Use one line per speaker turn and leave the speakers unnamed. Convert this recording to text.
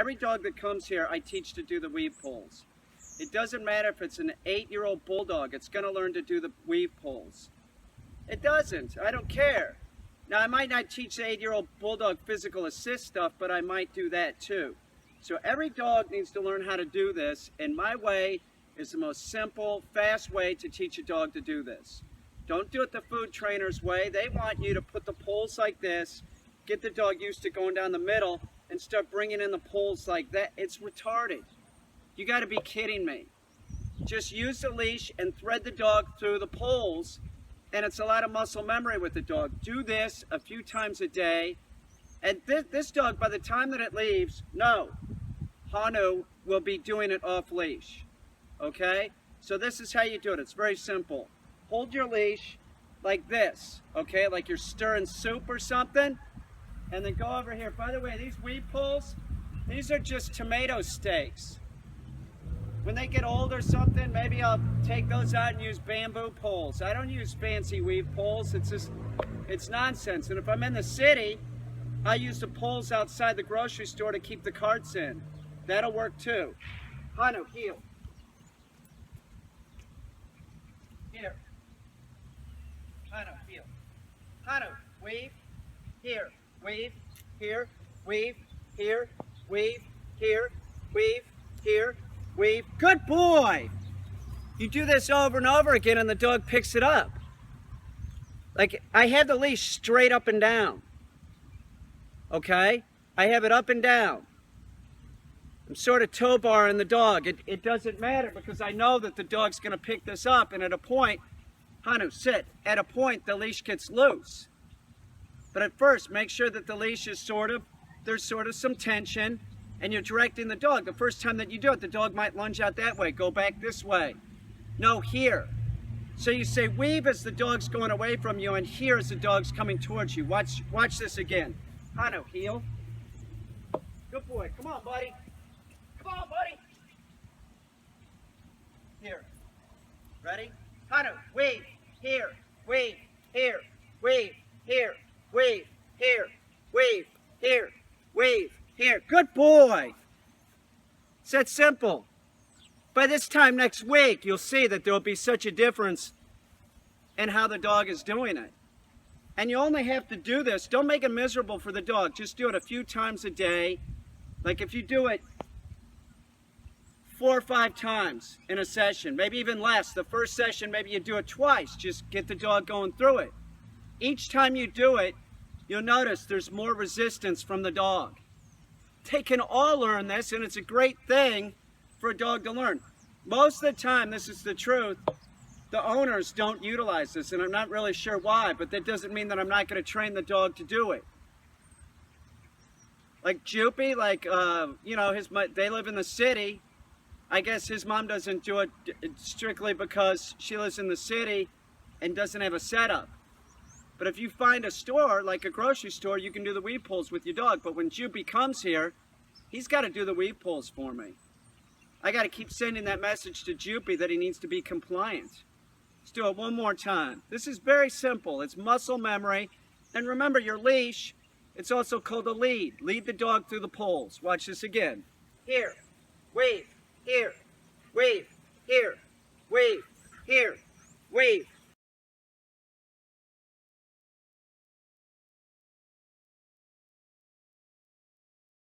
every dog that comes here, I teach to do the weave pulls. It doesn't matter if it's an 8-year-old bulldog, it's going to learn to do the weave pulls. It doesn't. I don't care. Now, I might not teach the 8-year-old bulldog physical assist stuff, but I might do that too. So every dog needs to learn how to do this, and my way is the most simple, fast way to teach a dog to do this. Don't do it the food trainer's way. They want you to put the poles like this, get the dog used to going down the middle, and start bringing in the poles like that. It's retarded. You got to be kidding me. Just use the leash and thread the dog through the poles, and it's a lot of muscle memory with the dog. Do this a few times a day, and this dog, by the time that it leaves, Hanu will be doing it off leash. Okay? So this is how you do it. It's very simple. Hold your leash like this, okay? Like you're stirring soup or something, and then go over here. By the way, these weave pulls, these are just tomato steaks. When they get old or something, maybe I'll take those out and use bamboo poles. I don't use fancy weave poles. It's nonsense. And if I'm in the city, I use the poles outside the grocery store to keep the carts in. That'll work too. Hanu, heel. Here. Hanu, heel. Hanu, weave. Here. Weave. Here. Weave. Here. Weave. Here. Weave. Here. Weave. Good boy! You do this over and over again and the dog picks it up. Like, I have the leash straight up and down. Okay? I have it up and down. I'm sort of toe barring the dog. It doesn't matter because I know that the dog's going to pick this up, and at a point, Hanu, sit. At a point, the leash gets loose. But at first, make sure that the leash is there's sort of some tension, and you're directing the dog. The first time that you do it, the dog might lunge out that way, go back this way. No, here. So you say weave as the dog's going away from you, and here as the dog's coming towards you. Watch this again. Hanu, heel. Good boy. Come on, buddy. Come on, buddy. Here. Ready? Hanu, weave. Here. Weave. Here. Weave. Here. Weave. Here. Weave. Here. Weave. Here. Good boy. It's that simple. By this time next week, you'll see that there will be such a difference in how the dog is doing it. And you only have to do this. Don't make it miserable for the dog. Just do it a few times a day. Like if you do it 4 or 5 times in a session, maybe even less. The first session, maybe you do it twice. Just get the dog going through it. Each time you do it, you'll notice there's more resistance from the dog. They can all learn this, and it's a great thing for a dog to learn. Most of the time, this is the truth, the owners don't utilize this, and I'm not really sure why, but that doesn't mean that I'm not going to train the dog to do it. Like Joopy, they live in the city. I guess his mom doesn't do it strictly because she lives in the city and doesn't have a setup. But if you find a store, like a grocery store, you can do the weave pulls with your dog. But when Joopy comes here, he's got to do the weave pulls for me. I got to keep sending that message to Joopy that he needs to be compliant. Let's do it one more time. This is very simple. It's muscle memory. And remember, your leash, it's also called a lead. Lead the dog through the poles. Watch this again. Here, weave, here, weave, here, weave, here, weave.